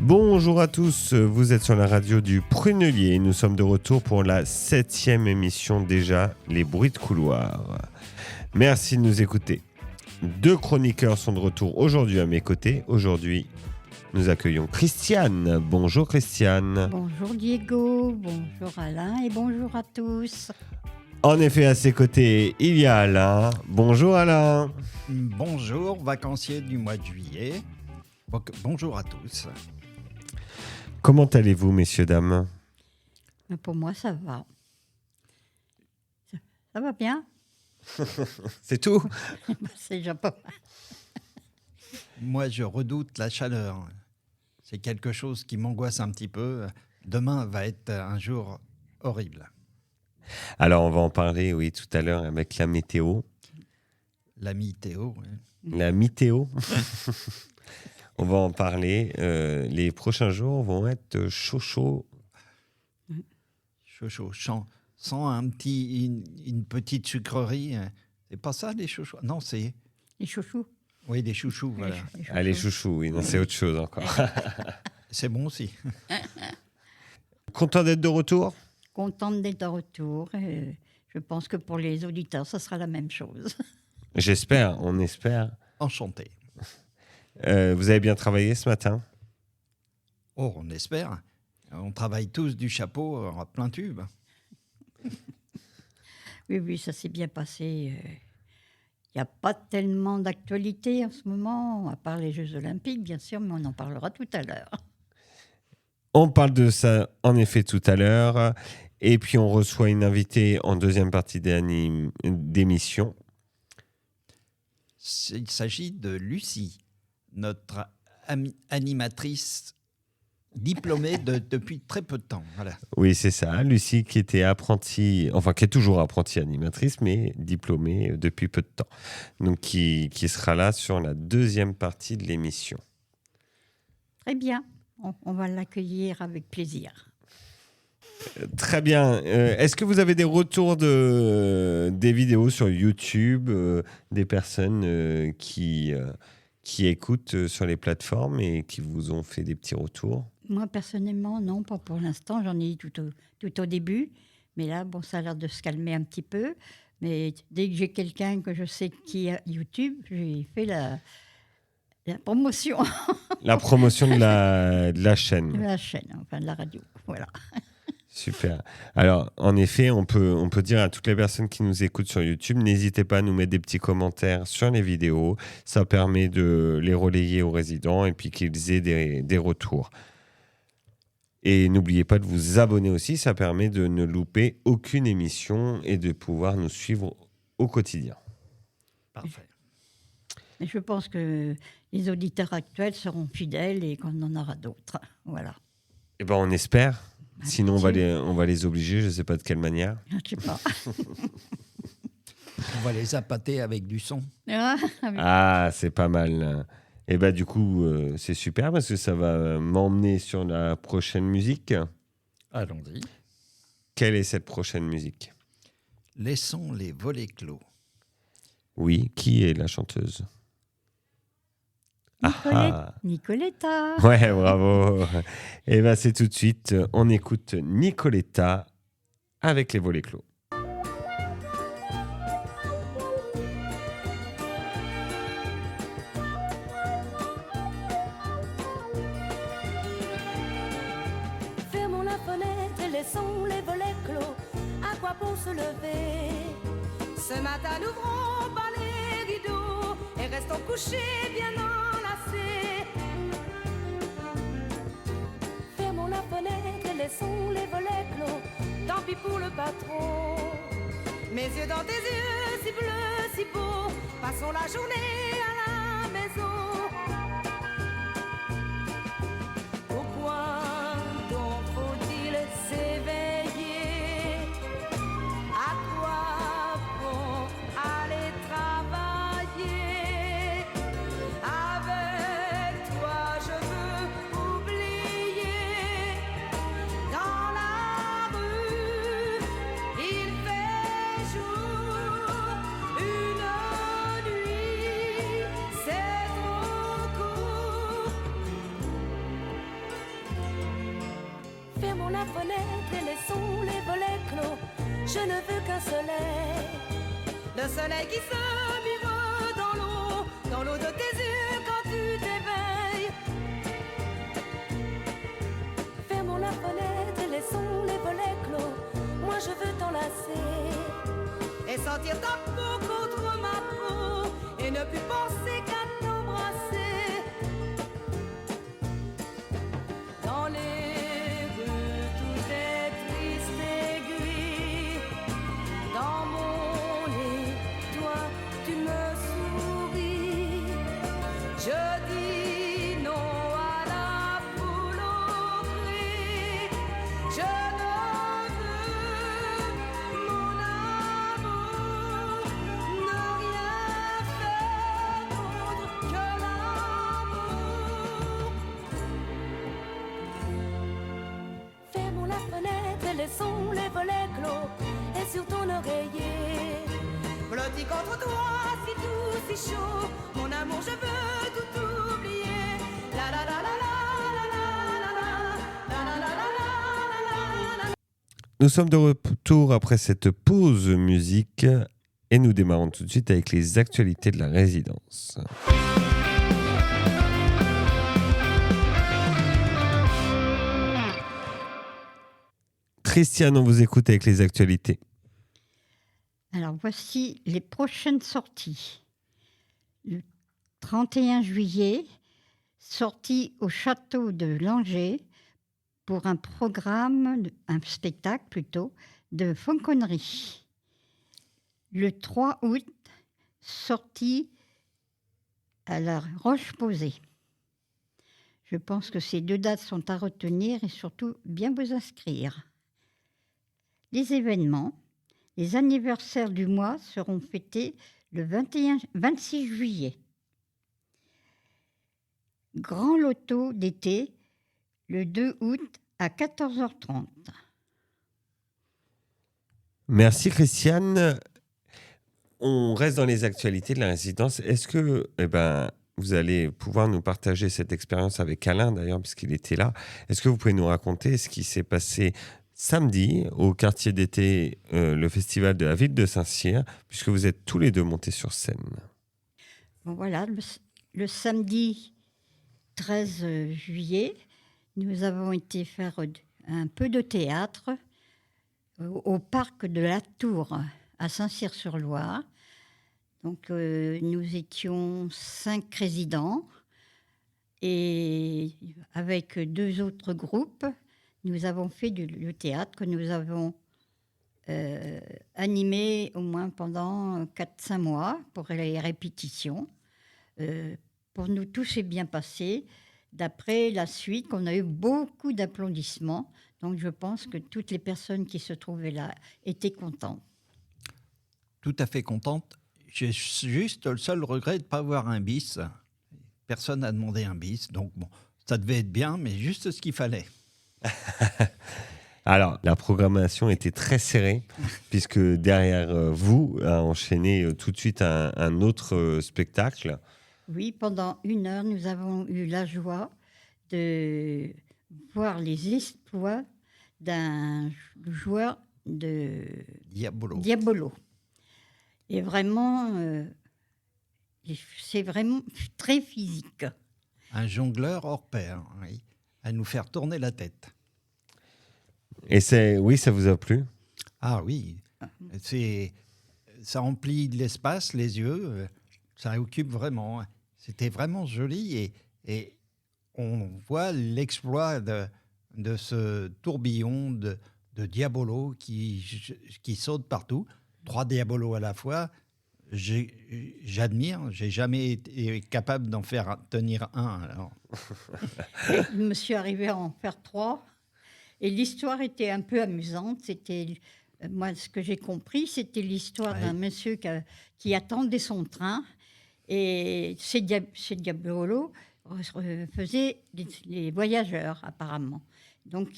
Bonjour à tous, vous êtes sur la radio du Prunelier. Nous sommes de retour pour la 7e émission déjà, Les Bruits de couloir. Merci de nous écouter. 2 chroniqueurs sont de retour aujourd'hui à mes côtés. Aujourd'hui, nous accueillons Christiane. Bonjour Christiane. Bonjour Diego, bonjour Alain et bonjour à tous. En effet, à ses côtés, il y a Alain. Bonjour Alain. Bonjour, vacanciers du mois de juillet. Bonjour à tous. Comment allez-vous, messieurs, dames ? Pour moi, ça va. Ça va bien. C'est tout ? C'est déjà pas mal. Moi, je redoute la chaleur. C'est quelque chose qui m'angoisse un petit peu. Demain va être un jour horrible. Alors, on va en parler, oui, tout à l'heure avec la météo. L'ami Théo. Oui. La météo. On va en parler. Les prochains jours vont être chaud. Chaud. Sans une petite sucrerie. C'est pas ça, les chouchous? Non, c'est... Les chouchous. Oui, des chouchous, voilà. Les chouchous, oui, non, c'est autre chose encore. C'est bon aussi. Content d'être de retour ? Contente d'être de retour. Je pense que pour les auditeurs, ça sera la même chose. J'espère, on espère. Enchanté. Vous avez bien travaillé ce matin ? Oh, on espère. On travaille tous du chapeau à plein tube. Oui, ça s'est bien passé. Il n'y a pas tellement d'actualité en ce moment, à part les Jeux Olympiques, bien sûr, mais on en parlera tout à l'heure. On parle de ça, en effet, tout à l'heure. Et puis, on reçoit une invitée en deuxième partie d'émission. Il s'agit de Lucie, notre animatrice diplômée depuis très peu de temps. Voilà. Oui, c'est ça. Lucie qui était qui est toujours apprentie animatrice, mais diplômée depuis peu de temps. Donc, qui sera là sur la deuxième partie de l'émission. Très bien. On va l'accueillir avec plaisir. Très bien. Est-ce que vous avez des retours des vidéos sur YouTube, des personnes qui écoutent sur les plateformes et qui vous ont fait des petits retours ? Moi, personnellement, non, pas pour l'instant. J'en ai eu tout au début. Mais là, ça a l'air de se calmer un petit peu. Mais dès que j'ai quelqu'un que je sais qui a YouTube, j'ai fait la promotion. La promotion de la chaîne. De la chaîne, enfin de la radio, voilà. Super. Alors, en effet, on peut dire à toutes les personnes qui nous écoutent sur YouTube, n'hésitez pas à nous mettre des petits commentaires sur les vidéos. Ça permet de les relayer aux résidents et puis qu'ils aient des retours. Et n'oubliez pas de vous abonner aussi, ça permet de ne louper aucune émission et de pouvoir nous suivre au quotidien. Parfait. Mais je pense que les auditeurs actuels seront fidèles et qu'on en aura d'autres. Voilà. Eh ben, on espère. Sinon, on va les obliger, je ne sais pas de quelle manière. Je ne sais pas. On va les appâter avec du son. Ah, c'est pas mal. Et bah, du coup, c'est super parce que ça va m'emmener sur la prochaine musique. Allons-y. Quelle est cette prochaine musique ? Laissons les volets clos. Oui, qui est la chanteuse ? Nicoletta. Ouais, bravo. Et bien, c'est tout de suite. On écoute Nicoletta avec les volets clos. Fermons la fenêtre et laissons les volets clos. À quoi bon se lever ? Ce matin, n'ouvrons pas les rideaux et restons couchés bien enlacés. Fermons la fenêtre et laissons les volets clos. Tant pis pour le patron. Mes yeux dans tes yeux, si bleus, si beaux. Passons la journée à la maison. Pourquoi donc faut-il s'éveiller? À quoi bon aller travailler? Avec toi je veux oublier. Dans la rue, il la fenêtre et laissons les volets clos. Je ne veux qu'un soleil, le soleil qui se mire dans l'eau de tes yeux quand tu t'éveilles. Fermons la fenêtre et laissons les volets clos. Moi je veux t'enlacer et sentir ta peau contre ma peau et ne plus penser qu'à t'embrasser. Dans les rues tout est triste et gris. Dans mon lit, toi tu me souris. Je dis non à la foule au cri. Je ne veux, mon amour, ne rien faire d'autre que l'amour. Fermons la fenêtre et laissons les volets clos. Et sur ton oreiller, blotti contre toi, si doux, si chaud. Mon amour, je veux tout oublier. La la la la la la la la la la la la la la. Nous sommes de retour après cette pause musique et nous démarrons tout de suite avec les actualités de la résidence. Christiane, on vous écoute avec les actualités. Alors voici les prochaines sorties. Le 31 juillet, sortie au château de Langeais pour un un spectacle plutôt, de fonconnerie. Le 3 août, sortie à la Roche-Posay. Je pense que ces 2 dates sont à retenir et surtout bien vous inscrire. Les événements, les anniversaires du mois seront fêtés le 26 juillet. Grand loto d'été, le 2 août à 14h30. Merci Christiane. On reste dans les actualités de la résidence. Est-ce que vous allez pouvoir nous partager cette expérience avec Alain d'ailleurs, puisqu'il était là. Est-ce que vous pouvez nous raconter ce qui s'est passé samedi au quartier d'été, le festival de la ville de Saint-Cyr, puisque vous êtes tous les deux montés sur scène? Bon, voilà, le samedi 13 juillet, nous avons été faire un peu de théâtre au parc de la Tour à Saint-Cyr-sur-Loire. Donc nous étions 5 résidents et avec 2 autres groupes, nous avons fait le théâtre que nous avons animé au moins pendant 4-5 mois pour les répétitions. Pour nous, tout s'est bien passé. D'après la suite, on a eu beaucoup d'applaudissements. Donc je pense que toutes les personnes qui se trouvaient là étaient contentes. Tout à fait contente. J'ai juste le seul regret de ne pas avoir un bis. Personne n'a demandé un bis, donc bon, ça devait être bien, mais juste ce qu'il fallait. Alors, la programmation était très serrée, puisque derrière vous a enchaîné tout de suite un autre spectacle. Oui, pendant 1 heure, nous avons eu la joie de voir les exploits d'un joueur de Diabolo. Et vraiment, c'est vraiment très physique. Un jongleur hors pair, oui, à nous faire tourner la tête. Et ça vous a plu? Ah oui, ça remplit de l'espace, les yeux, ça occupe vraiment. C'était vraiment joli et on voit l'exploit de ce tourbillon de Diabolo qui saute partout. 3 Diabolos à la fois, j'admire. J'ai jamais été capable d'en faire tenir un. Alors. Je me suis arrivée à en faire 3. Et l'histoire était un peu amusante. Moi, ce que j'ai compris, c'était l'histoire d'un monsieur qui attendait son train. Et ces Diabolos faisaient les voyageurs, apparemment. Donc,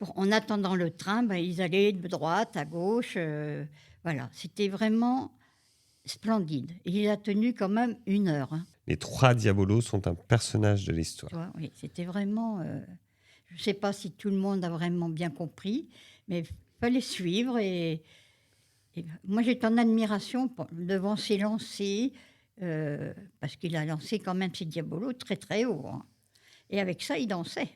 en attendant le train, ils allaient de droite à gauche. Voilà, c'était vraiment splendide. Et il a tenu quand même 1 heure. Les 3 Diabolos sont un personnage de l'histoire. Oui, c'était vraiment... ne sais pas si tout le monde a vraiment bien compris, mais il fallait suivre. Et moi, j'étais en admiration devant ses lancers, parce qu'il a lancé quand même ses diabolos très très haut. Hein. Et avec ça, il dansait.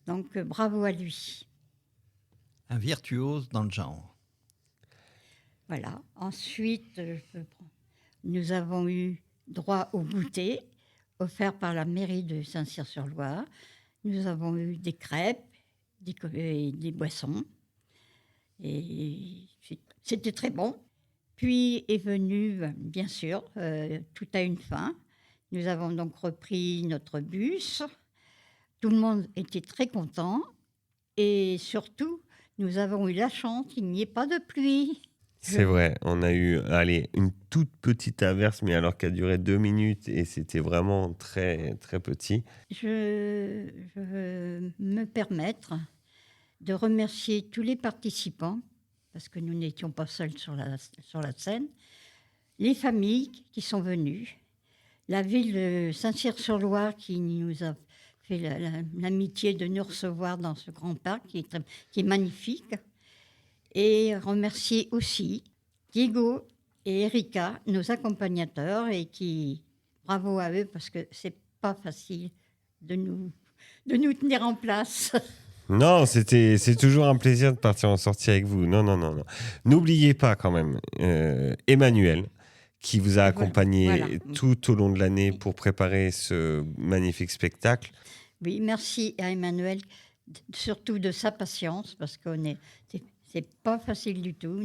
Donc, bravo à lui. Un virtuose dans le genre. Voilà. Ensuite, nous avons eu droit au goûter offert par la mairie de Saint-Cyr-sur-Loire. Nous avons eu des crêpes, des boissons. Et c'était très bon. Puis est venu, bien sûr, tout a une fin. Nous avons donc repris notre bus. Tout le monde était très content. Et surtout, nous avons eu la chance qu'il n'y ait pas de pluie. C'est vrai, on a eu une toute petite averse, mais alors qu'elle a duré 2 minutes et c'était vraiment très, très petit. Je veux me permettre de remercier tous les participants, parce que nous n'étions pas seuls sur la scène, les familles qui sont venues, la ville de Saint-Cyr-sur-Loire qui nous a fait l'amitié de nous recevoir dans ce grand parc qui est magnifique, et remercier aussi Diego et Erika, nos accompagnateurs, et bravo à eux parce que c'est pas facile de nous tenir en place. Non, c'est toujours un plaisir de partir en sortie avec vous. Non. N'oubliez pas quand même Emmanuel, qui vous a accompagné tout au long de l'année pour préparer ce magnifique spectacle. Oui, merci à Emmanuel, surtout de sa patience, parce que c'est pas facile du tout.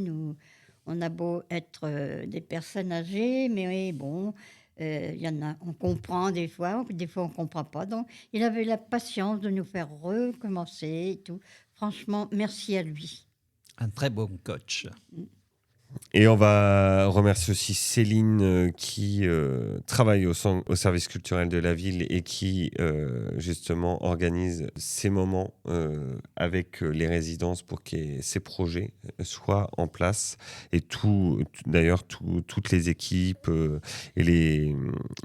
On a beau être des personnes âgées, mais bon, y en a, on comprend des fois on comprend pas. Donc, il avait la patience de nous faire recommencer et tout. Franchement, merci à lui. Un très bon coach. Et on va remercier aussi Céline qui travaille au service culturel de la ville et qui justement organise ces moments avec les résidences pour que ces projets soient en place. Et d'ailleurs, toutes les équipes et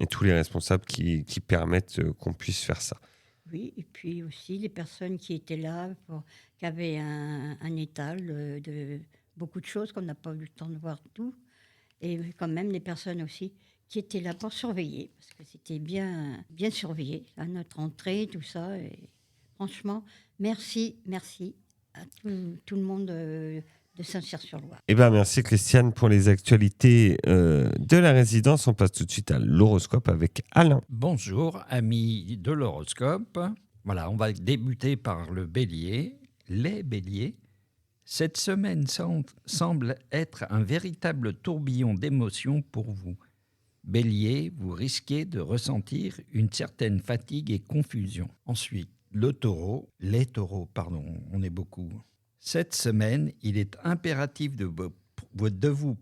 tous les responsables qui permettent qu'on puisse faire ça. Oui, et puis aussi les personnes qui étaient là, qui avaient un étal de beaucoup de choses qu'on n'a pas eu le temps de voir tout. Et quand même, les personnes aussi qui étaient là pour surveiller, parce que c'était bien surveillé à notre entrée, tout ça. Et franchement, merci à tout le monde de Saint-Cyr-sur-Loire. Eh bien, merci Christiane pour les actualités de la résidence. On passe tout de suite à l'horoscope avec Alain. Bonjour, amis de l'horoscope. Voilà, on va débuter par le bélier. Les béliers. Cette semaine semble être un véritable tourbillon d'émotions pour vous. Bélier, vous risquez de ressentir une certaine fatigue et confusion. Ensuite, les taureaux, on est beaucoup. Cette semaine, il est impératif de vous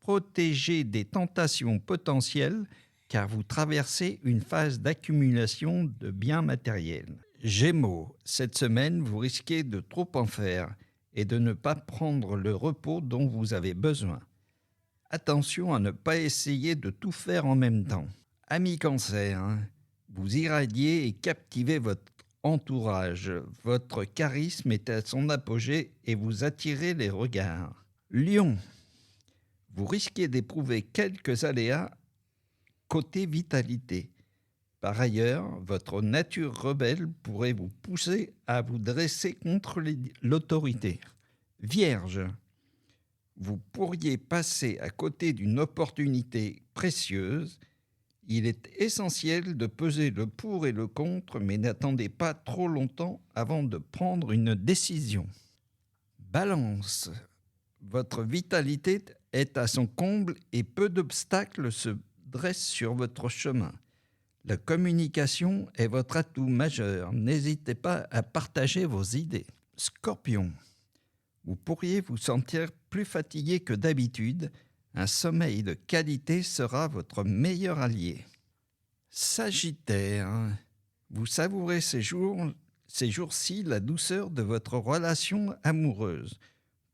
protéger des tentations potentielles car vous traversez une phase d'accumulation de biens matériels. Gémeaux, cette semaine, vous risquez de trop en faire et de ne pas prendre le repos dont vous avez besoin. Attention à ne pas essayer de tout faire en même temps. Amis Cancer, vous irradiez et captivez votre entourage. Votre charisme est à son apogée et vous attirez les regards. Lion, vous risquez d'éprouver quelques aléas côté vitalité. Par ailleurs, votre nature rebelle pourrait vous pousser à vous dresser contre l'autorité. Vierge, vous pourriez passer à côté d'une opportunité précieuse. Il est essentiel de peser le pour et le contre, mais n'attendez pas trop longtemps avant de prendre une décision. Balance, votre vitalité est à son comble et peu d'obstacles se dressent sur votre chemin. La communication est votre atout majeur. N'hésitez pas à partager vos idées. Scorpion, vous pourriez vous sentir plus fatigué que d'habitude. Un sommeil de qualité sera votre meilleur allié. Sagittaire, vous savourez ces jours-ci la douceur de votre relation amoureuse.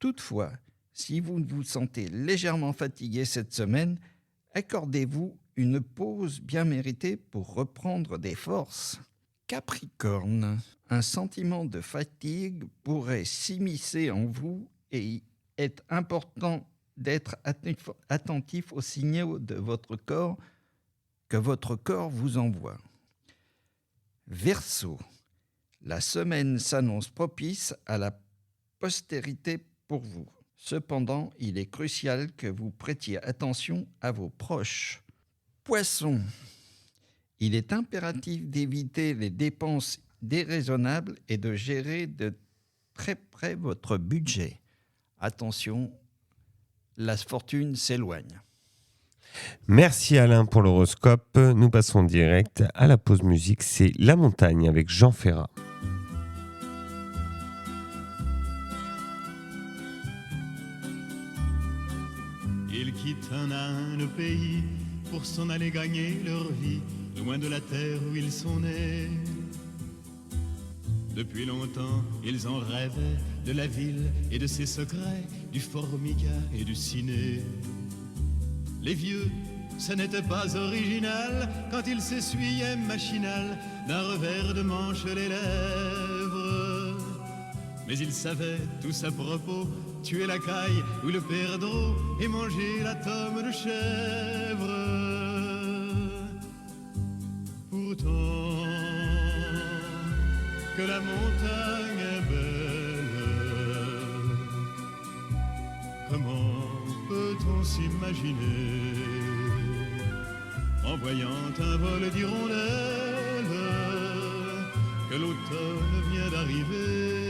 Toutefois, si vous vous sentez légèrement fatigué cette semaine, accordez-vous une pause bien méritée pour reprendre des forces. Capricorne, un sentiment de fatigue pourrait s'immiscer en vous et il est important d'être attentif aux signaux de votre corps que votre corps vous envoie. Verseau, la semaine s'annonce propice à la postérité pour vous. Cependant, il est crucial que vous prêtiez attention à vos proches. Poisson, il est impératif d'éviter les dépenses déraisonnables et de gérer de très près votre budget. Attention, la fortune s'éloigne. Merci Alain pour l'horoscope. Nous passons direct à la pause musique. C'est La Montagne avec Jean Ferrat. Ils quittent un à un le pays pour s'en aller gagner leur vie, loin de la terre où ils sont nés. Depuis longtemps, ils en rêvaient de la ville et de ses secrets, du formica et du ciné. Les vieux, ce n'était pas original quand ils s'essuyaient machinal d'un revers de manche les lèvres. Mais ils savaient tous à propos tuer la caille ou le perdreau et manger la tome de chèvre. Pourtant, que la montagne est belle, comment peut-on s'imaginer en voyant un vol d'hirondelles que l'automne vient d'arriver?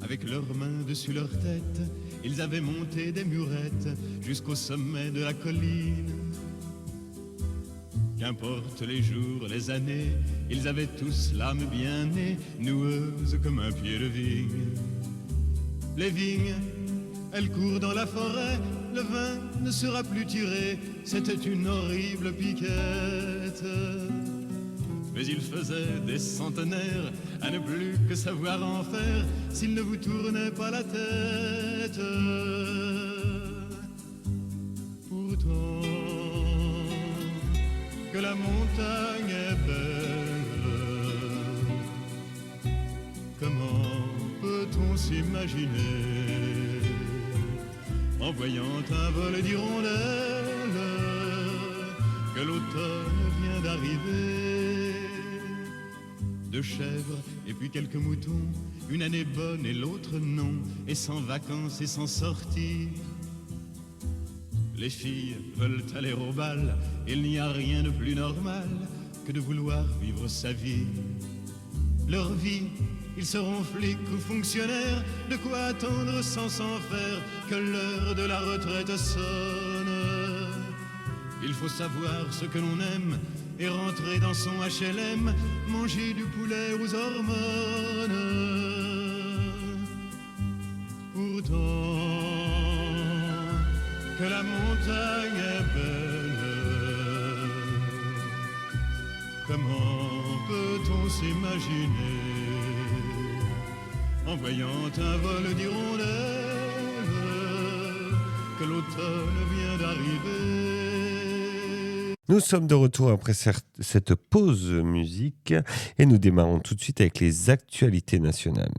Avec leurs mains dessus leur tête, ils avaient monté des murettes jusqu'au sommet de la colline. Qu'importe les jours, les années, ils avaient tous l'âme bien née, noueuse comme un pied de vigne. Les vignes, elles courent dans la forêt, le vin ne sera plus tiré, c'était une horrible piquette. Mais il faisait des centenaires à ne plus que savoir en faire s'il ne vous tournait pas la tête. Pourtant, que la montagne est belle, comment peut-on s'imaginer en voyant un vol d'hirondelles que l'automne vient d'arriver? Deux chèvres et puis quelques moutons, une année bonne et l'autre non, et sans vacances et sans sortie. Les filles veulent aller au bal, il n'y a rien de plus normal que de vouloir vivre sa vie. Leur vie, ils seront flics ou fonctionnaires, de quoi attendre sans s'en faire que l'heure de la retraite sonne. Il faut savoir ce que l'on aime et rentrer dans son HLM, manger du poulet aux hormones. Pourtant, que la montagne est belle, comment peut-on s'imaginer en voyant un vol d'hirondelles que l'automne vient d'arriver? Nous sommes de retour après cette pause musique et nous démarrons tout de suite avec les actualités nationales.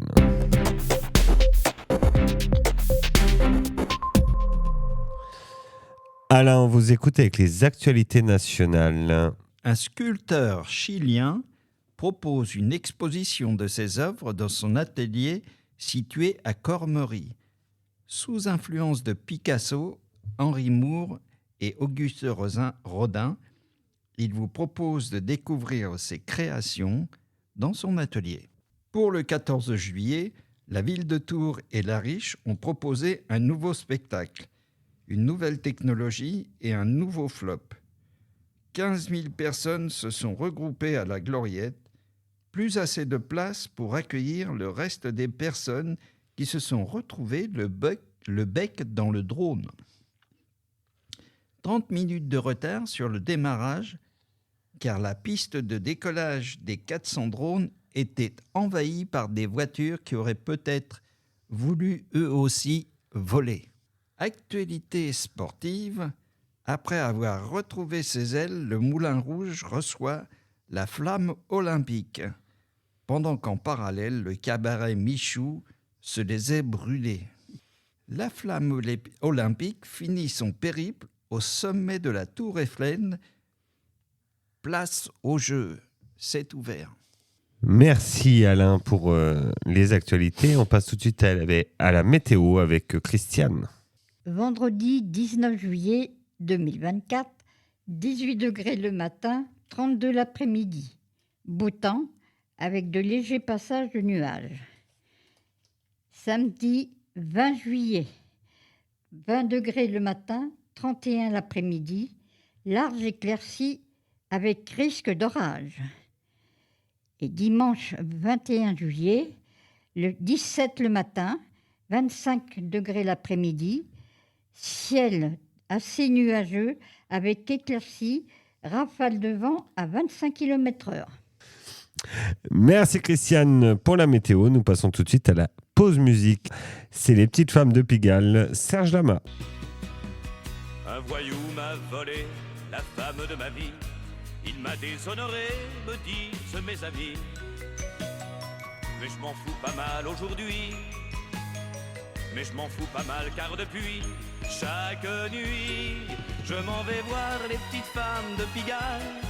Alain, on vous écoute avec les actualités nationales. Un sculpteur chilien propose une exposition de ses œuvres dans son atelier situé à Cormery. Sous influence de Picasso, Henri Moore et Auguste Rodin, il vous propose de découvrir ses créations dans son atelier. Pour le 14 juillet, la ville de Tours et La Riche ont proposé un nouveau spectacle, une nouvelle technologie et un nouveau flop. 15 000 personnes se sont regroupées à la Gloriette, plus assez de place pour accueillir le reste des personnes qui se sont retrouvées le bec dans le drone. 30 minutes de retard sur le démarrage, car la piste de décollage des 400 drones était envahie par des voitures qui auraient peut-être voulu eux aussi voler. Actualité sportive, après avoir retrouvé ses ailes, le Moulin Rouge reçoit la flamme olympique, pendant qu'en parallèle, le cabaret Michou se les est brûlés. La flamme olympique finit son périple au sommet de la tour Eiffel. Place au jeu, c'est ouvert. Merci Alain pour les actualités. On passe tout de suite à la météo avec Christiane. Vendredi 19 juillet 2024, 18 degrés le matin, 32 l'après-midi. Beau temps avec de légers passages de nuages. Samedi 20 juillet, 20 degrés le matin, 31 l'après-midi. Large éclaircie avec risque d'orage. Et dimanche 21 juillet, le 17 le matin, 25 degrés l'après-midi, ciel assez nuageux avec éclaircies, rafales de vent à 25 km/h. Merci Christiane pour la météo. Nous passons tout de suite à la pause musique. C'est les petites femmes de Pigalle, Serge Lama. Un voyou m'a volé la femme de ma vie. Il m'a déshonoré, me disent mes amis. Mais je m'en fous pas mal aujourd'hui. Mais je m'en fous pas mal car depuis chaque nuit, je m'en vais voir les petites femmes de Pigalle.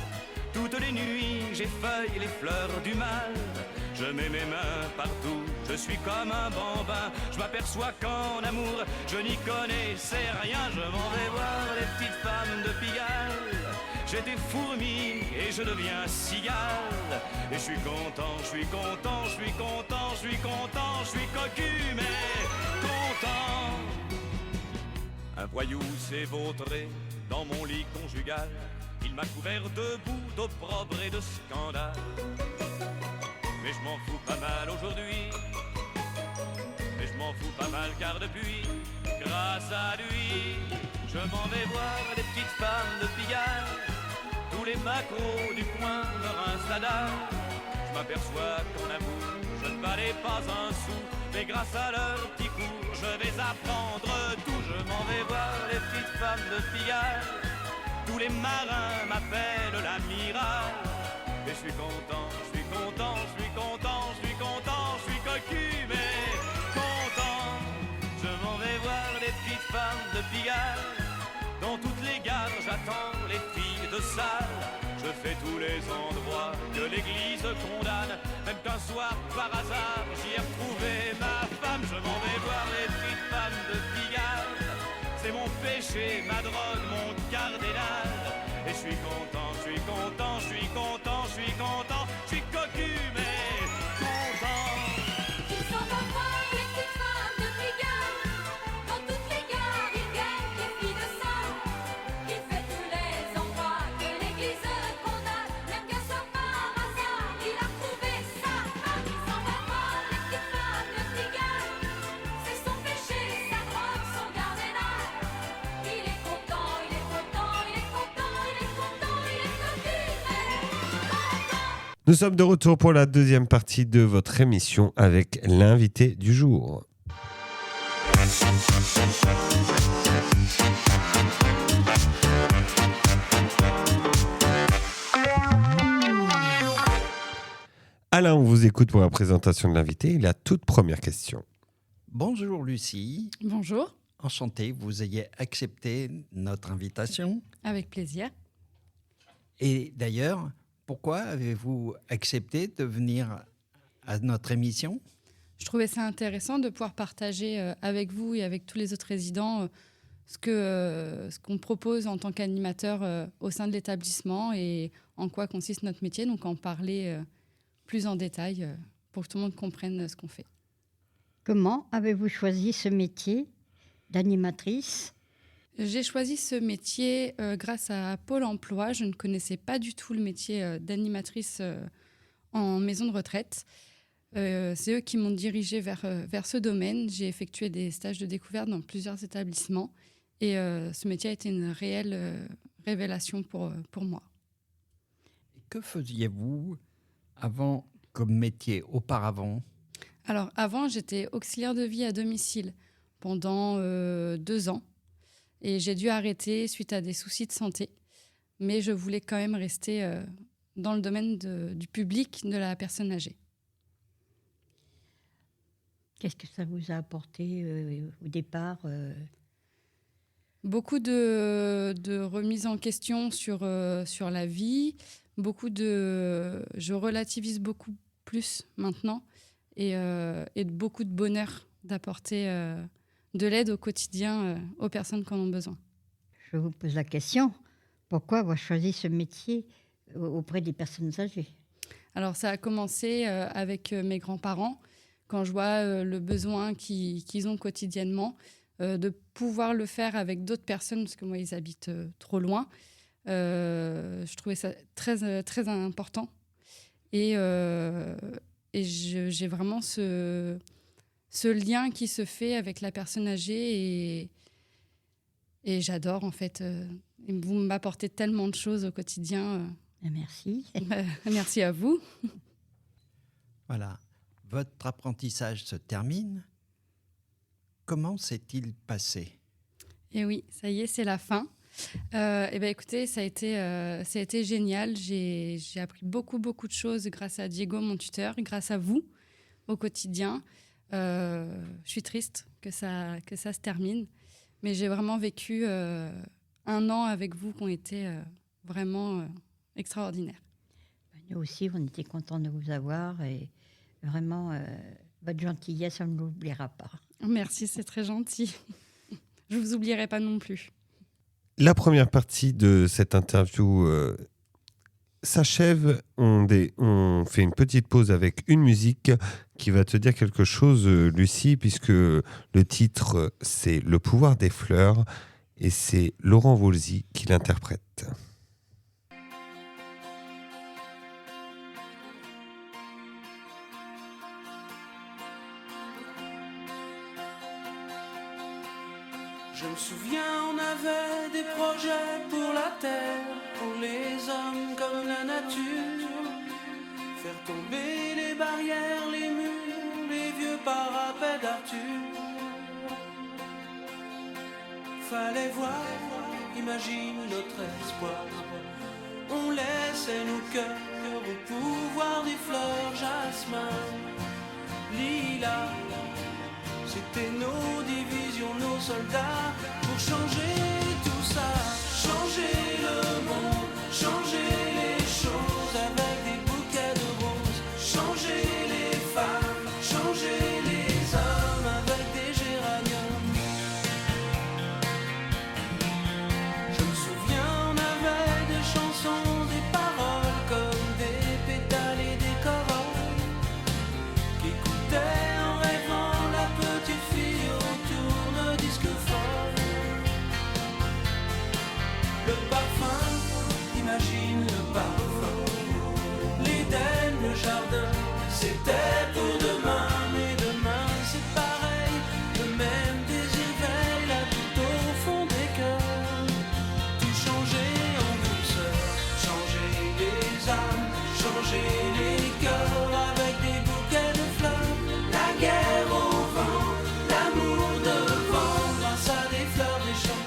Toutes les nuits, j'effeuille les fleurs du mal. Je mets mes mains partout, je suis comme un bambin. Je m'aperçois qu'en amour, je n'y connaissais rien. Je m'en vais voir les petites femmes de Pigalle. J'étais fourmi et je deviens cigale. Et je suis content, je suis content, je suis content, je suis content, je suis cocu mais content. Un voyou s'est vautré dans mon lit conjugal. Il m'a couvert de boue, d'opprobre et de scandale. Mais je m'en fous pas mal aujourd'hui. Mais je m'en fous pas mal car depuis, grâce à lui, je m'en vais voir les petites femmes de Pigalle. Tous les macros du coin me rincent la dalle. Je m'aperçois qu'en amour, je ne valais pas un sou. Mais grâce à leur petit cours, je vais apprendre tout. Je m'en vais voir les petites femmes de Pigalle. Tous les marins m'appellent l'amiral. Et je suis content, je suis content, je suis content, je suis content, je suis cocu mais content. Je m'en vais voir les petites femmes de Pigalle. Dans toutes les gares, j'attends les filles de salle. Je fais tous les endroits que l'église condamne. Même qu'un soir, par hasard, j'y ai retrouvé ma femme. Je m'en vais voir les petites femmes de Pigalle. C'est mon péché, ma drogue, mon cardinal. Et je suis content, je suis content, je suis content, je suis content, je suis cocu mais content. Ils sont parfois les petites femmes de Pigalle. Dans toutes les gares, ils viennent les filles de salle. Il fait tous les endroits que l'église condamne. Même qu'un soir par hasard, il a trouvé sa femme. Ils sont parfois les petites femmes de Pigalle. C'est son péché, sa drogue, son cardinal. Il est content, il est content, il est content, il est content, il est cocu mais content. Nous sommes de retour pour la deuxième partie de votre émission avec l'invité du jour. Alain, on vous écoute pour la présentation de l'invité. La toute première question. Bonjour Lucie, Bonjour, enchanté que vous ayez accepté notre invitation. avec plaisir. Et d'ailleurs, pourquoi avez-vous accepté de venir à notre émission ? Je trouvais ça intéressant de pouvoir partager avec vous et avec tous les autres résidents ce qu'on propose en tant qu'animateur au sein de l'établissement et en quoi consiste notre métier. Donc en parler plus en détail pour que tout le monde comprenne ce qu'on fait. Comment avez-vous choisi ce métier d'animatrice ? J'ai choisi ce métier grâce à Pôle emploi. Je ne connaissais pas du tout le métier d'animatrice en maison de retraite. C'est eux qui m'ont dirigée vers ce domaine. J'ai effectué des stages de découverte dans plusieurs établissements et ce métier a été une réelle révélation pour moi. Que faisiez-vous avant comme métier auparavant ? Alors avant, j'étais auxiliaire de vie à domicile pendant 2 ans et j'ai dû arrêter suite à des soucis de santé. Mais je voulais quand même rester dans le domaine du public de la personne âgée. Qu'est-ce que ça vous a apporté au départ Beaucoup de remises en question sur la vie, je relativise beaucoup plus maintenant et beaucoup de bonheur d'apporter de l'aide au quotidien aux personnes qui en ont besoin. Je vous pose la question, pourquoi avoir choisi ce métier auprès des personnes âgées? Alors ça a commencé avec mes grands-parents, quand je vois le besoin qu'ils ont quotidiennement, de pouvoir le faire avec d'autres personnes, parce que moi, ils habitent trop loin. Je trouvais ça très, très important. Et j'ai vraiment ce lien qui se fait avec la personne âgée et j'adore, en fait. Vous m'apportez tellement de choses au quotidien. Merci. Merci à vous. Voilà. Votre apprentissage se termine. Comment s'est-il passé? Et oui, ça y est, c'est la fin. Écoutez, ça a été génial. J'ai appris beaucoup de choses grâce à Diego, mon tuteur, grâce à vous au quotidien. Je suis triste que ça se termine, mais j'ai vraiment vécu 1 an avec vous qui ont été vraiment extraordinaires. Nous aussi, on était contents de vous avoir et vraiment, votre gentillesse, on ne l'oubliera pas. Merci, c'est très gentil. Je ne vous oublierai pas non plus. La première partie de cette interview s'achève. On fait une petite pause avec une musique qui va te dire quelque chose, Lucie, puisque le titre, c'est Le pouvoir des fleurs et c'est Laurent Voulzy qui l'interprète. Je me souviens, on avait des projets pour la terre, pour les hommes comme la nature. Faire tomber les barrières, les murs, les vieux parapets d'Arthur. Fallait voir, imagine notre espoir. On laissait nos cœurs au pouvoir des fleurs, jasmin, lilas. C'était nos divisions, nos soldats, pour changer tout ça, changer le monde, changer les choses avec des bouquets de roses, changer les femmes, changer les hommes avec des géraniums. Je me souviens, on avait des chansons, des paroles comme des pétales et des corolles qui écoutaient. Le parfum, imagine le parfum. L'Éden, le jardin, c'était pour demain. Mais demain c'est pareil, le même désir veille là tout au fond des cœurs. Tout changer en douceur, changer les âmes, changer les cœurs avec des bouquets de fleurs. La guerre au vent, l'amour devant, grâce à des fleurs des champs.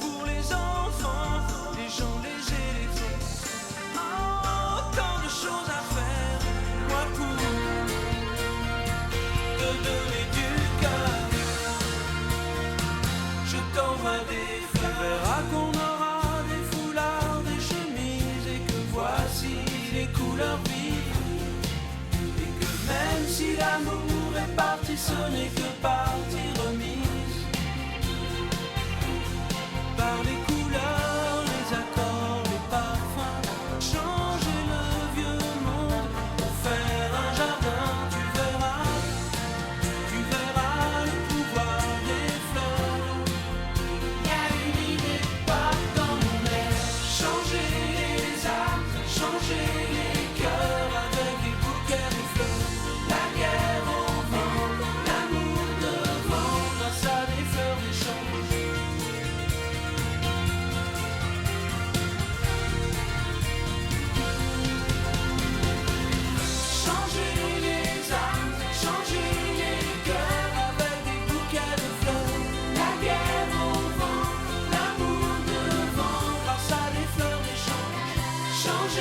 Pour les enfants, les gens, les éléphants. Oh, tant de choses à faire. Moi pour te donner du cœur, je t'envoie des fleurs. Tu verras qu'on aura des foulards, des chemises et que voici les couleurs vives. Et que même si l'amour est parti, ce n'est que partie remise. Par les couleurs, les accords, les parfums, changer le vieux monde pour faire un jardin. Tu verras le pouvoir des fleurs. Y a une idée pas dans mon air. Changer les âmes, changer les cœurs avec des bouquets de fleurs. La guerre au vent, l'amour Changer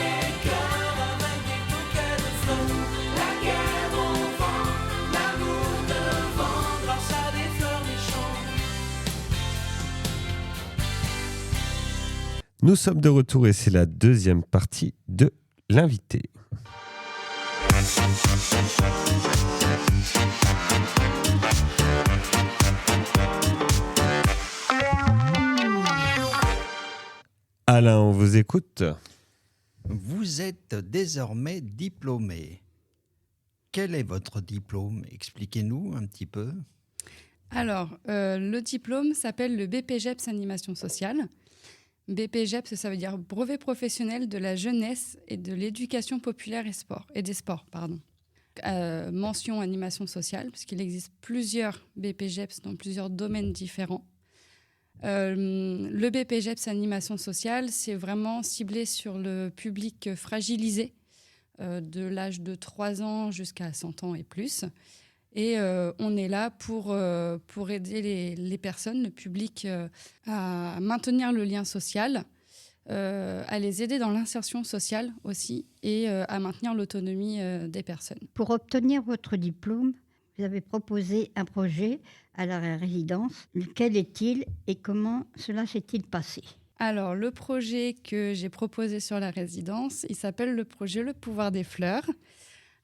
les cœurs avec des bouquets de fleurs. La guerre au vent, l'amour devant, grâce à des fleurs des champs. Nous sommes de retour et c'est la deuxième partie de l'invité. Alain, on vous écoute. Vous êtes désormais diplômé. Quel est votre diplôme? Expliquez-nous un petit peu. Alors, le diplôme s'appelle le BPGEPS Animation Sociale. BPGEPS, ça veut dire Brevet professionnel de la jeunesse et de l'éducation populaire et des sports. Mention animation sociale, puisqu'il existe plusieurs BPGEPS dans plusieurs domaines différents. Le BPGEPS Animation Sociale, c'est vraiment ciblé sur le public fragilisé de l'âge de 3 ans jusqu'à 100 ans et plus. Et on est là pour aider les personnes, le public, à maintenir le lien social, à les aider dans l'insertion sociale aussi et à maintenir l'autonomie des personnes. Pour obtenir votre diplôme, vous avez proposé un projet à la résidence. Quel est-il et comment cela s'est-il passé? Alors, le projet que j'ai proposé sur la résidence, il s'appelle le projet Le Pouvoir des Fleurs.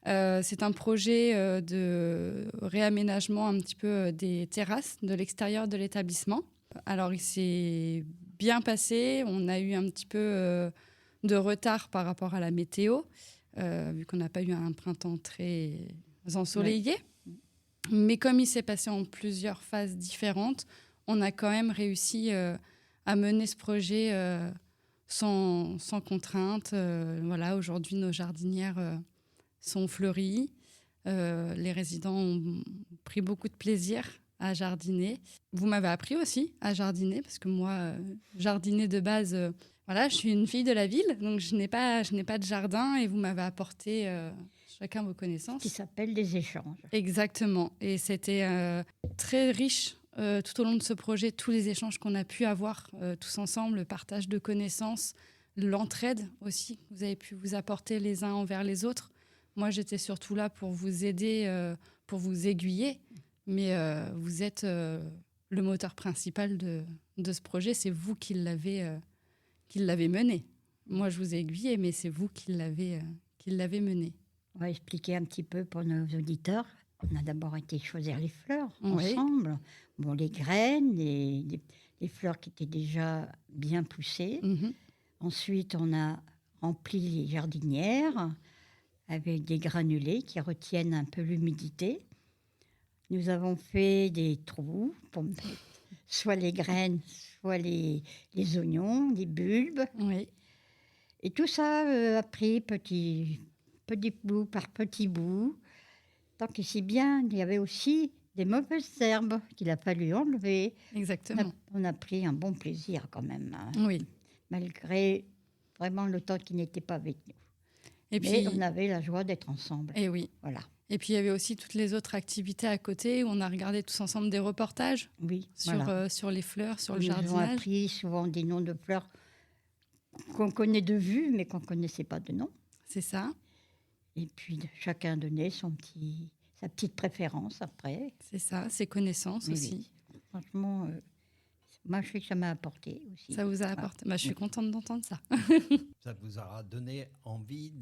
C'est un projet de réaménagement un petit peu des terrasses de l'extérieur de l'établissement. Alors, il s'est bien passé. On a eu un petit peu de retard par rapport à la météo, vu qu'on n'a pas eu un printemps très ensoleillé. Ouais. Mais comme il s'est passé en plusieurs phases différentes, on a quand même réussi à mener ce projet sans contrainte. Voilà, aujourd'hui, nos jardinières sont fleuries. Les résidents ont pris beaucoup de plaisir à jardiner. Vous m'avez appris aussi à jardiner, parce que moi, jardiner de base, voilà, je suis une fille de la ville, donc je n'ai pas de jardin et vous m'avez apporté chacun vos connaissances. Qui s'appelle des échanges. Exactement. Et c'était très riche tout au long de ce projet, tous les échanges qu'on a pu avoir tous ensemble, le partage de connaissances, l'entraide aussi, vous avez pu vous apporter les uns envers les autres. Moi, j'étais surtout là pour vous aider, pour vous aiguiller, mais vous êtes le moteur principal de ce projet. C'est vous qui l'avez mené. Moi, je vous ai aiguillé, mais c'est vous qui l'avez mené. On va expliquer un petit peu pour nos auditeurs. On a d'abord été choisir les fleurs Oui. ensemble. Bon, les graines, les fleurs qui étaient déjà bien poussées. Mm-hmm. Ensuite, on a rempli les jardinières avec des granulés qui retiennent un peu l'humidité. Nous avons fait des trous pour mettre soit les graines, soit les oignons, les bulbes. Oui. Et tout ça a pris petit bout par petit bout. Tant que si bien, il y avait aussi des mauvaises herbes qu'il a fallu enlever. Exactement. On a pris un bon plaisir quand même, hein, Oui. malgré vraiment le temps qui n'était pas avec nous. Et Mais puis, on avait la joie d'être ensemble. et oui. Voilà. Et puis, il y avait aussi toutes les autres activités à côté où on a regardé tous ensemble des reportages Oui, sur, voilà. sur les fleurs, sur le Ils nous ont jardinage. appris souvent des noms de fleurs qu'on connaît de vue, mais qu'on ne connaissait pas de nom. C'est ça. Et puis, chacun donnait sa petite préférence après. C'est ça, ses connaissances Oui, aussi. oui. Franchement, moi, je sais que ça m'a apporté aussi. Ça vous a apporté. Bah, je suis contente d'entendre ça. Ça vous aura donné envie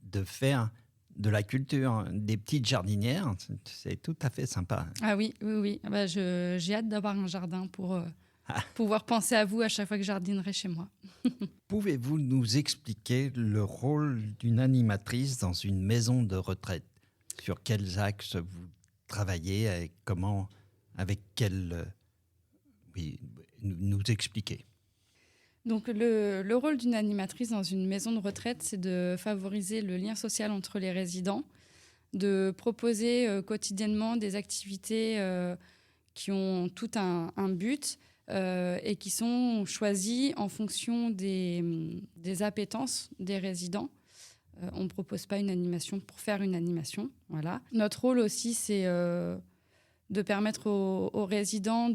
de faire de la culture, des petites jardinières. C'est tout à fait sympa. Ah oui, oui, oui. Bah, j'ai hâte d'avoir un jardin pour pouvoir penser à vous à chaque fois que je jardinerai chez moi. Pouvez-vous nous expliquer le rôle d'une animatrice dans une maison de retraite? Sur quels axes vous travaillez et comment, avec quel... Oui, nous expliquer. Donc le rôle d'une animatrice dans une maison de retraite, c'est de favoriser le lien social entre les résidents, de proposer quotidiennement des activités qui ont tout un but et qui sont choisies en fonction des appétences des résidents. On ne propose pas une animation pour faire une animation. Voilà. Notre rôle aussi, c'est de permettre aux résidents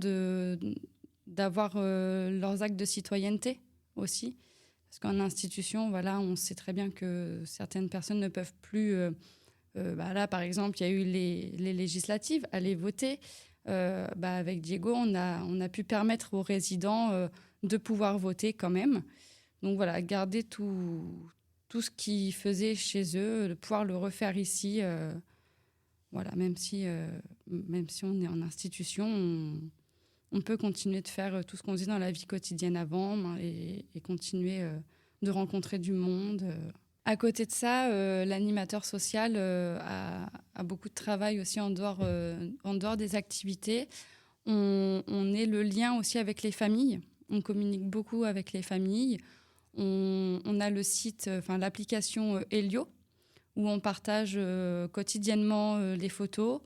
d'avoir leurs actes de citoyenneté aussi. Parce qu'en institution, voilà, on sait très bien que certaines personnes ne peuvent plus... là, par exemple, il y a eu les législatives, aller voter. Avec Diego, on a pu permettre aux résidents de pouvoir voter quand même. Donc voilà, garder tout ce qu'ils faisaient chez eux, de pouvoir le refaire ici. Voilà, même si on est en institution, on peut continuer de faire tout ce qu'on faisait dans la vie quotidienne avant et continuer de rencontrer du monde. À côté de ça, l'animateur social a beaucoup de travail aussi en dehors des activités. On est le lien aussi avec les familles. On communique beaucoup avec les familles. On a le site, l'application Helio, où on partage quotidiennement les photos.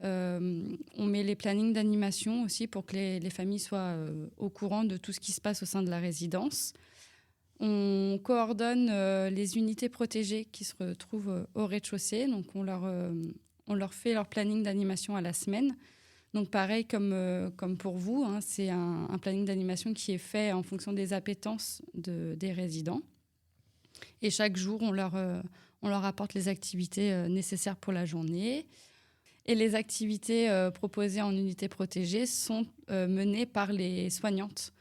On met les plannings d'animation aussi pour que les familles soient au courant de tout ce qui se passe au sein de la résidence. On coordonne les unités protégées qui se retrouvent au rez-de-chaussée. Donc, on leur fait leur planning d'animation à la semaine. Donc, pareil comme pour vous, hein, c'est un planning d'animation qui est fait en fonction des appétences des résidents. Et chaque jour, on leur apporte les activités nécessaires pour la journée. Et les activités proposées en unité protégée sont menées par les soignantes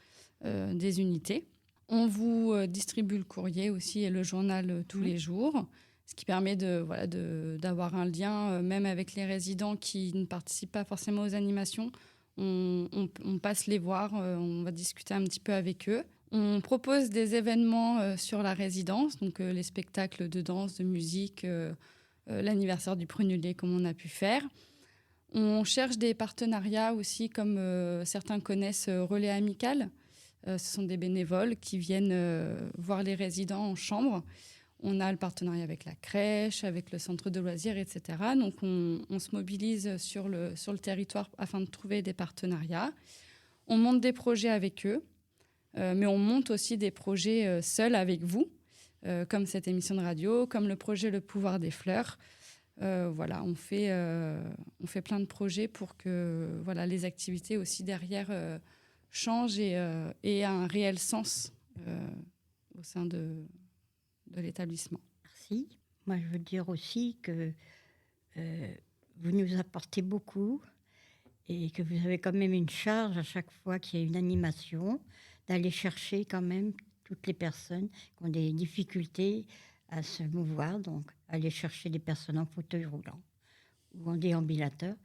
des unités. On vous distribue le courrier aussi et le journal tous les jours, ce qui permet d'avoir un lien même avec les résidents qui ne participent pas forcément aux animations. On passe les voir, on va discuter un petit peu avec eux. On propose des événements sur la résidence, donc les spectacles de danse, de musique, l'anniversaire du Prenulé comme on a pu faire. On cherche des partenariats aussi, comme certains connaissent Relais Amical. Ce sont des bénévoles qui viennent voir les résidents en chambre. On a le partenariat avec la crèche, avec le centre de loisirs, etc. Donc, on se mobilise sur le territoire afin de trouver des partenariats. On monte des projets avec eux, mais on monte aussi des projets seuls avec vous, comme cette émission de radio, comme le projet Le Pouvoir des Fleurs. On fait plein de projets pour que les activités aussi derrière changent et aient un réel sens au sein de l'établissement. Merci. Moi, je veux dire aussi que vous nous apportez beaucoup et que vous avez quand même une charge à chaque fois qu'il y a une animation, d'aller chercher quand même toutes les personnes qui ont des difficultés à se mouvoir, donc aller chercher des personnes en fauteuil roulant ou en déambulateur.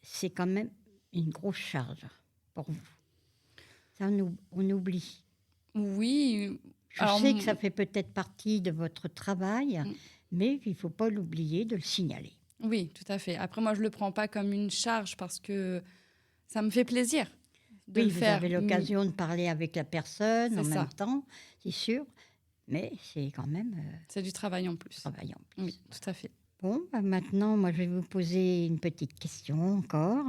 C'est quand même une grosse charge pour vous. Ça, on oublie. Oui. Je sais que ça fait peut-être partie de votre travail, mais il ne faut pas l'oublier de le signaler. Oui, tout à fait. Après, moi, je ne le prends pas comme une charge parce que ça me fait plaisir de le faire. Vous avez l'occasion de parler avec la personne même temps, c'est sûr, mais c'est quand même... c'est du travail en plus. Oui, tout à fait. Bon, maintenant, moi, je vais vous poser une petite question encore.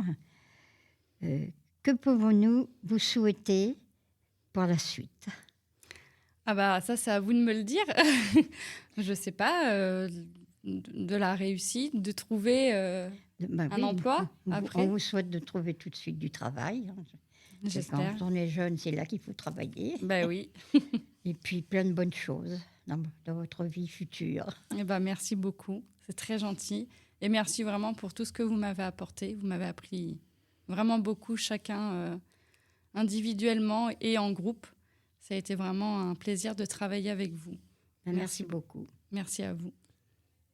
Que pouvons-nous vous souhaiter pour la suite ? Ça, c'est à vous de me le dire. Je ne sais pas, de la réussite, de trouver un emploi après. On vous souhaite de trouver tout de suite du travail. J'espère. Quand on est jeune, c'est là qu'il faut travailler. Oui. Et puis, plein de bonnes choses dans votre vie future. Merci beaucoup. C'est très gentil. Et merci vraiment pour tout ce que vous m'avez apporté. Vous m'avez appris vraiment beaucoup, chacun individuellement et en groupe. Ça a été vraiment un plaisir de travailler avec vous. Merci beaucoup. Merci à vous.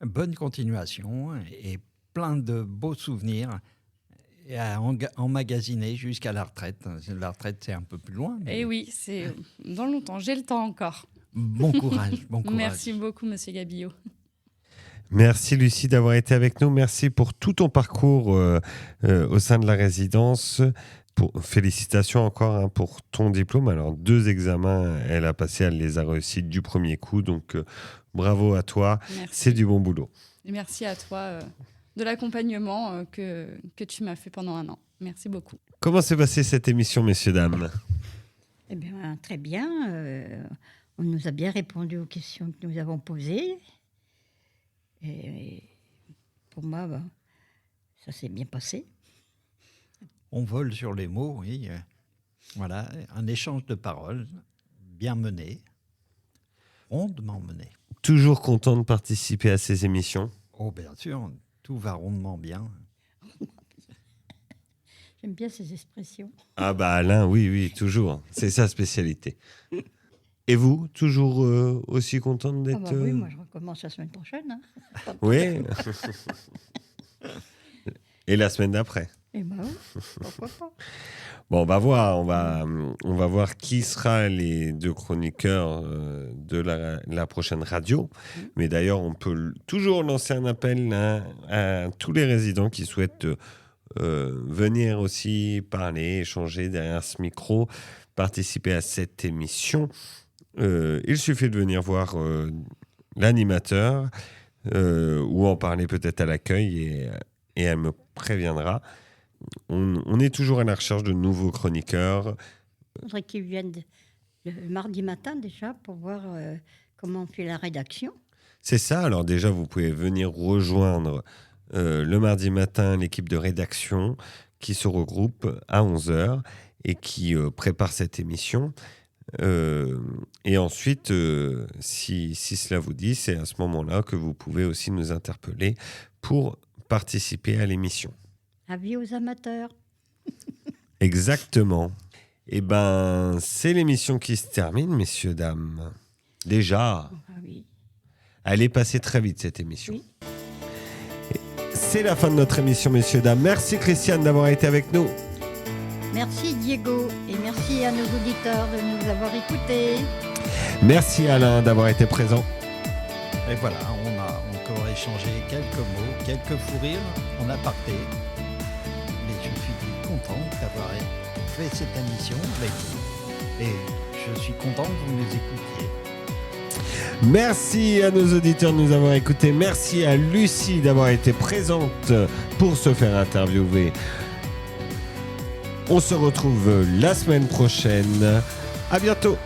Bonne continuation et plein de beaux souvenirs à emmagasiner jusqu'à la retraite. La retraite, c'est un peu plus loin. Mais... oui, c'est dans longtemps. J'ai le temps encore. Bon courage, bon courage. Merci beaucoup, Monsieur Gabillot. Merci Lucie d'avoir été avec nous. Merci pour tout ton parcours au sein de la résidence. Félicitations encore pour ton diplôme. Alors 2 examens, elle a passé, elle les a réussis du premier coup. Donc bravo à toi. Merci. C'est du bon boulot. Et merci à toi de l'accompagnement que tu m'as fait pendant 1 an. Merci beaucoup. Comment s'est passée cette émission, messieurs, dames ? Eh bien, très bien. On nous a bien répondu aux questions que nous avons posées. Et pour moi, ça s'est bien passé. On vole sur les mots, oui. Voilà, un échange de paroles bien menée, rondement menée. Toujours content de participer à ces émissions. Oh, bien sûr, tout va rondement bien. J'aime bien ces expressions. Ah bah Alain, oui, toujours. C'est sa spécialité. Et vous, toujours aussi contente d'être... Ah bah oui, moi je recommence la semaine prochaine. Hein. Oui. Et la semaine d'après. Et bah oui, pourquoi pas. Bon, on va voir qui sera les 2 chroniqueurs de la prochaine radio. Mais d'ailleurs, on peut toujours lancer un appel à tous les résidents qui souhaitent venir aussi parler, échanger derrière ce micro, participer à cette émission. Il suffit de venir voir l'animateur ou en parler peut-être à l'accueil et elle me préviendra. On est toujours à la recherche de nouveaux chroniqueurs. Il faudrait qu'ils viennent le mardi matin déjà pour voir comment on fait la rédaction. C'est ça, alors déjà vous pouvez venir rejoindre le mardi matin l'équipe de rédaction qui se regroupe à 11h et qui prépare cette émission. Et ensuite, si cela vous dit, c'est à ce moment-là que vous pouvez aussi nous interpeller pour participer à l'émission. Avis aux amateurs. Exactement. Eh ben, c'est l'émission qui se termine, messieurs, dames. Déjà. Ah oui. Elle est passée très vite, cette émission. Oui. C'est la fin de notre émission, messieurs, dames. Merci, Christiane, d'avoir été avec nous. Merci Diego et merci à nos auditeurs de nous avoir écoutés. Merci, Alain, d'avoir été présent. Et voilà, on a encore échangé quelques mots, quelques fous rires en aparté. Mais je suis content d'avoir fait cette émission avec vous. Et je suis content que vous nous écoutiez. Merci à nos auditeurs de nous avoir écoutés. Merci à Lucie d'avoir été présente pour se faire interviewer. On se retrouve la semaine prochaine. À bientôt.